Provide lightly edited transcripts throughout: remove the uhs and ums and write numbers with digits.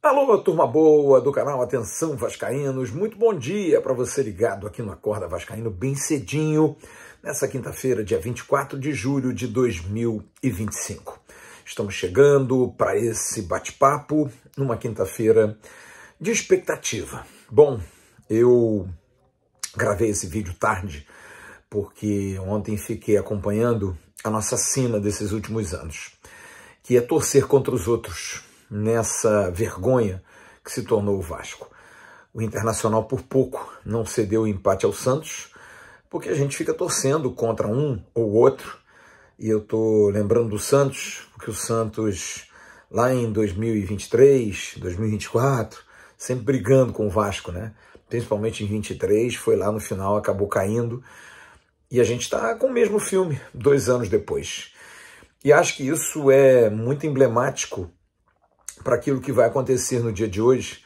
Alô, turma boa do canal Atenção Vascaínos, muito bom dia para você ligado aqui no Acorda Vascaíno bem cedinho, nessa quinta-feira, dia 24 de julho de 2025. Estamos chegando para esse bate-papo numa quinta-feira de expectativa. Bom, eu gravei esse vídeo tarde porque ontem fiquei acompanhando a nossa sina desses últimos anos, que é torcer contra os outros, nessa vergonha que se tornou o Vasco. O Internacional por pouco não cedeu o empate ao Santos, porque a gente fica torcendo contra um ou outro, e eu tô lembrando do Santos, porque o Santos lá em 2023, 2024, sempre brigando com o Vasco, né? Principalmente em 23, foi lá no final, acabou caindo, e a gente está com o mesmo filme 2 anos depois. E acho que isso é muito emblemático para aquilo que vai acontecer no dia de hoje,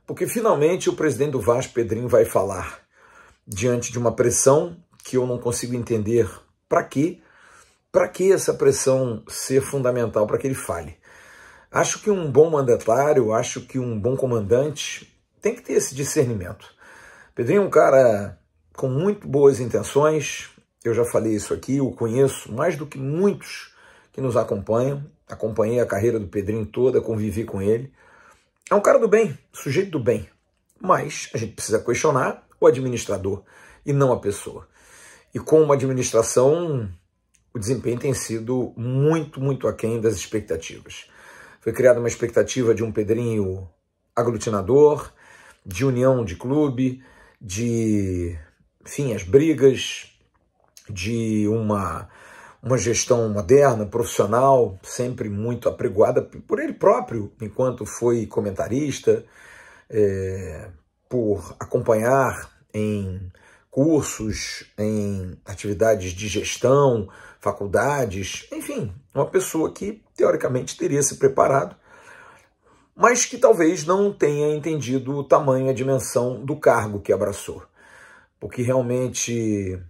porque finalmente o presidente do Vasco, Pedrinho, vai falar diante de uma pressão que eu não consigo entender para quê. Para que essa pressão ser fundamental para que ele fale? Acho que um bom mandatário, acho que um bom comandante tem que ter esse discernimento. Pedrinho é um cara com muito boas intenções, eu já falei isso aqui, o conheço mais do que muitos que nos acompanham, acompanhei a carreira do Pedrinho toda, convivi com ele. É um cara do bem, sujeito do bem, mas a gente precisa questionar o administrador e não a pessoa. E com uma administração, o desempenho tem sido muito aquém das expectativas. Foi criada uma expectativa de um Pedrinho aglutinador, de união de clube, de, enfim, as brigas, de uma gestão moderna, profissional, sempre muito apregoada por ele próprio, enquanto foi comentarista, por acompanhar em cursos, em atividades de gestão, faculdades, enfim, uma pessoa que teoricamente teria se preparado, mas que talvez não tenha entendido o tamanho e a dimensão do cargo que abraçou, porque realmente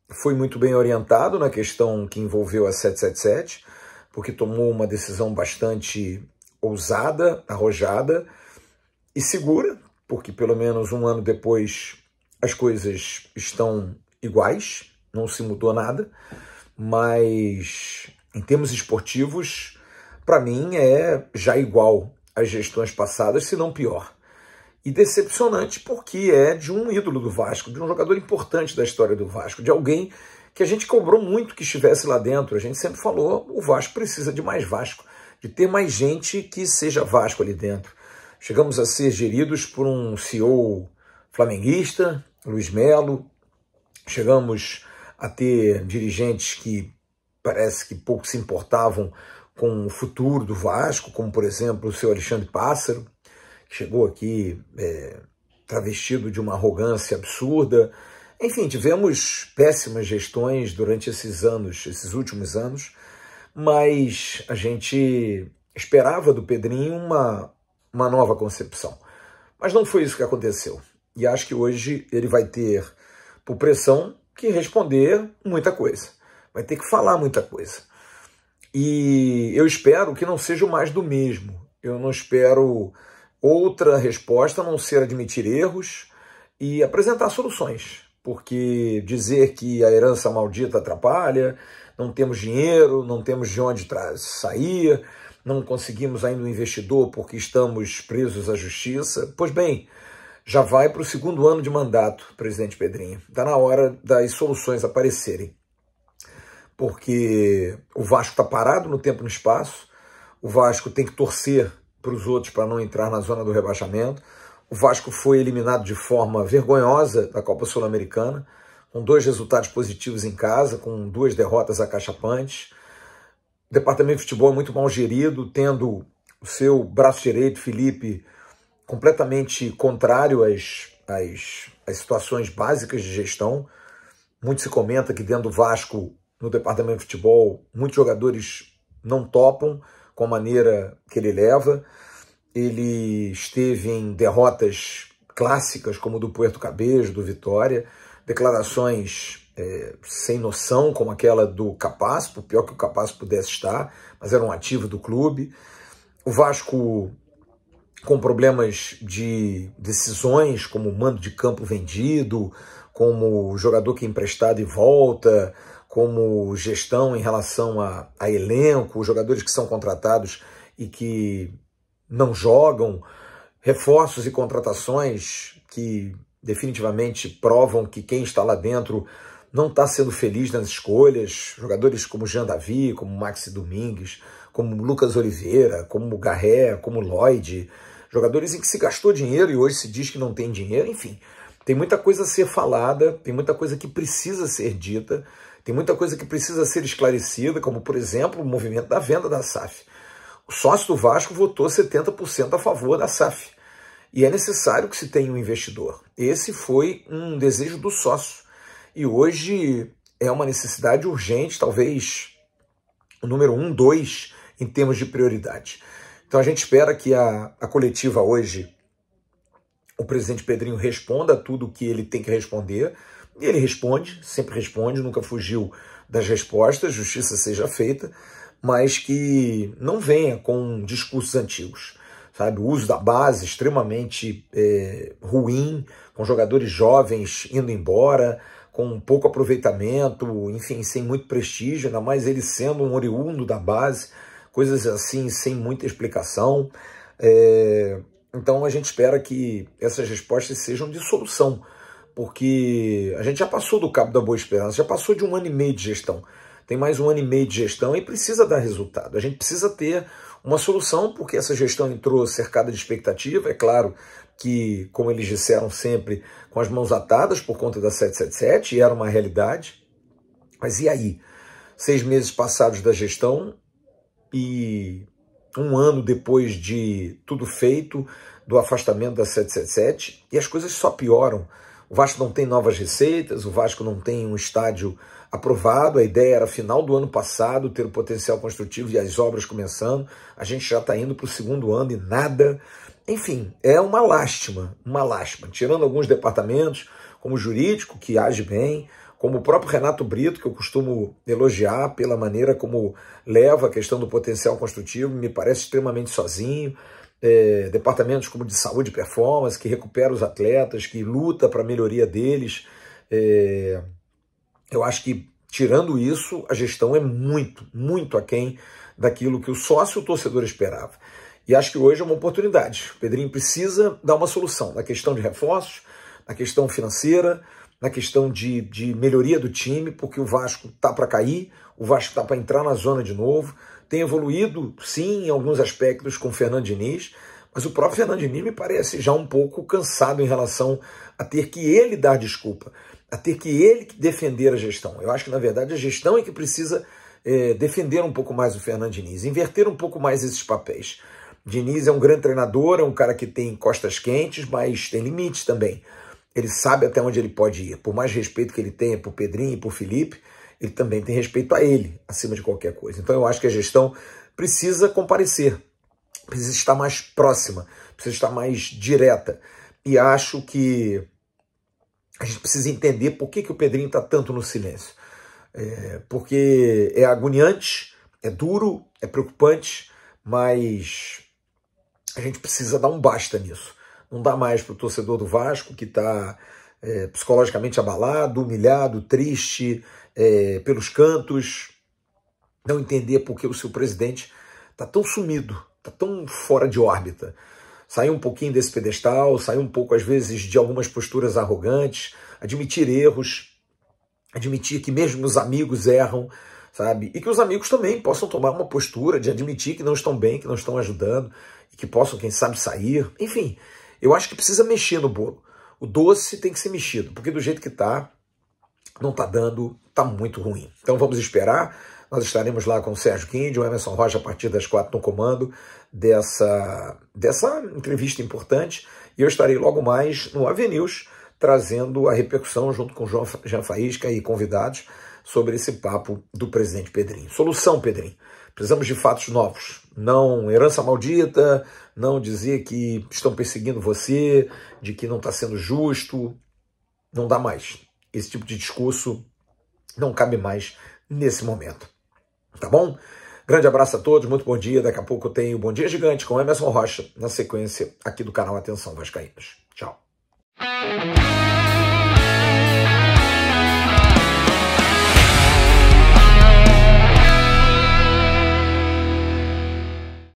foi muito bem orientado na questão que envolveu a 777, porque tomou uma decisão bastante ousada, arrojada e segura, porque pelo menos 1 ano depois as coisas estão iguais, não se mudou nada, mas em termos esportivos, para mim é já igual às gestões passadas, se não pior. E decepcionante porque é de um ídolo do Vasco, de um jogador importante da história do Vasco, de alguém que a gente cobrou muito que estivesse lá dentro. A gente sempre falou, o Vasco precisa de mais Vasco, de ter mais gente que seja Vasco ali dentro. Chegamos a ser geridos por um CEO flamenguista, Luiz Melo. Chegamos a ter dirigentes que parece que pouco se importavam com o futuro do Vasco, como por exemplo o seu Alexandre Pássaro, chegou aqui travestido de uma arrogância absurda. Enfim, tivemos péssimas gestões durante esses anos, esses últimos anos, mas a gente esperava do Pedrinho uma nova concepção. Mas não foi isso que aconteceu. E acho que hoje ele vai ter, por pressão, que responder muita coisa. Vai ter que falar muita coisa. E eu espero que não seja o mais do mesmo. Eu não espero outra resposta a não ser admitir erros e apresentar soluções, porque dizer que a herança maldita atrapalha, não temos dinheiro, não temos de onde sair, não conseguimos ainda um investidor porque estamos presos à justiça. Pois bem, já vai para o 2º ano de mandato, presidente Pedrinho. Está na hora das soluções aparecerem, porque o Vasco está parado no tempo e no espaço, o Vasco tem que torcer para os outros para não entrar na zona do rebaixamento. O Vasco foi eliminado de forma vergonhosa da Copa Sul-Americana, com 2 resultados positivos em casa, com 2 derrotas acachapantes. O departamento de futebol é muito mal gerido, tendo o seu braço direito, Felipe, completamente contrário às situações básicas de gestão. Muito se comenta que dentro do Vasco, no departamento de futebol, muitos jogadores não topam com a maneira que ele leva. Ele esteve em derrotas clássicas, como do Puerto Cabello, do Vitória, declarações sem noção, como aquela do Capaspo, pior que o Capaspo pudesse estar, mas era um ativo do clube. O Vasco com problemas de decisões, como mando de campo vendido, como jogador que é emprestado e volta, como gestão em relação a elenco, jogadores que são contratados e que não jogam, reforços e contratações que definitivamente provam que quem está lá dentro não está sendo feliz nas escolhas, jogadores como Jean Davi, como Maxi Domingues, como Lucas Oliveira, como Garré, como Lloyd, jogadores em que se gastou dinheiro e hoje se diz que não tem dinheiro, enfim. Tem muita coisa a ser falada, tem muita coisa que precisa ser dita, tem muita coisa que precisa ser esclarecida, como, por exemplo, o movimento da venda da SAF. O sócio do Vasco votou 70% a favor da SAF. E é necessário que se tenha um investidor. Esse foi um desejo do sócio. E hoje é uma necessidade urgente, talvez o número 1, 2 em termos de prioridade. Então a gente espera que a coletiva hoje, o presidente Pedrinho responda a tudo o que ele tem que responder. E ele responde, sempre responde, nunca fugiu das respostas, justiça seja feita, mas que não venha com discursos antigos. Sabe, o uso da base extremamente ruim, com jogadores jovens indo embora, com pouco aproveitamento, enfim, sem muito prestígio, ainda mais ele sendo um oriundo da base, coisas assim, sem muita explicação. Então a gente espera que essas respostas sejam de solução, porque a gente já passou do Cabo da Boa Esperança, já passou de 1 ano e meio de gestão, tem mais 1 ano e meio de gestão e precisa dar resultado. A gente precisa ter uma solução, porque essa gestão entrou cercada de expectativa, é claro que, como eles disseram sempre, com as mãos atadas por conta da 777, e era uma realidade. Mas e aí? 6 meses passados da gestão e 1 ano depois de tudo feito, do afastamento da 777, e as coisas só pioram. O Vasco não tem novas receitas, o Vasco não tem um estádio aprovado, a ideia era final do ano passado ter o potencial construtivo e as obras começando, a gente já está indo para o 2º ano e nada. Enfim, é uma lástima, tirando alguns departamentos, como o jurídico, que age bem, como o próprio Renato Brito, que eu costumo elogiar pela maneira como leva a questão do potencial construtivo, me parece extremamente sozinho. Departamentos como de saúde e performance, que recupera os atletas, que luta para a melhoria deles. Eu acho que, tirando isso, a gestão é muito aquém daquilo que o sócio e o torcedor esperava. E acho que hoje é uma oportunidade. O Pedrinho precisa dar uma solução na questão de reforços, na questão financeira, na questão de melhoria do time, porque o Vasco está para cair, o Vasco está para entrar na zona de novo. Tem evoluído, sim, em alguns aspectos com o Fernando Diniz, mas o próprio Fernando Diniz me parece já um pouco cansado em relação a ter que ele dar desculpa, a ter que ele defender a gestão. Eu acho que, na verdade, a gestão é que precisa defender um pouco mais o Fernando Diniz, inverter um pouco mais esses papéis. Diniz é um grande treinador, é um cara que tem costas quentes, mas tem limites também. Ele sabe até onde ele pode ir. Por mais respeito que ele tenha por Pedrinho e por Felipe, ele também tem respeito a ele, acima de qualquer coisa. Então eu acho que a gestão precisa comparecer, precisa estar mais próxima, precisa estar mais direta. E acho que a gente precisa entender por que o Pedrinho está tanto no silêncio. Porque é agoniante, é duro, é preocupante, mas a gente precisa dar um basta nisso. Não dá mais para o torcedor do Vasco, que está psicologicamente abalado, humilhado, triste, pelos cantos, não entender por que o seu presidente está tão sumido, está tão fora de órbita. Sair um pouquinho desse pedestal, sair um pouco, às vezes, de algumas posturas arrogantes, admitir erros, admitir que mesmo os amigos erram, sabe? E que os amigos também possam tomar uma postura de admitir que não estão bem, que não estão ajudando, e que possam, quem sabe, sair. Enfim, eu acho que precisa mexer no bolo. O doce tem que ser mexido, porque do jeito que está, não está dando, está muito ruim. Então vamos esperar. Nós estaremos lá com o Sérgio Quinde, o Emerson Rocha, a partir das 4 no comando dessa entrevista importante. E eu estarei logo mais no AVNews, trazendo a repercussão junto com o Jean Faísca e convidados sobre esse papo do presidente Pedrinho. Solução, Pedrinho. Precisamos de fatos novos. Não herança maldita, não dizer que estão perseguindo você, de que não está sendo justo. Não dá mais. esse tipo de discurso não cabe mais nesse momento. Tá bom? Grande abraço a todos, muito bom dia. Daqui a pouco tem o Bom Dia Gigante com Emerson Rocha, na sequência aqui do canal Atenção Vascaínos. Tchau.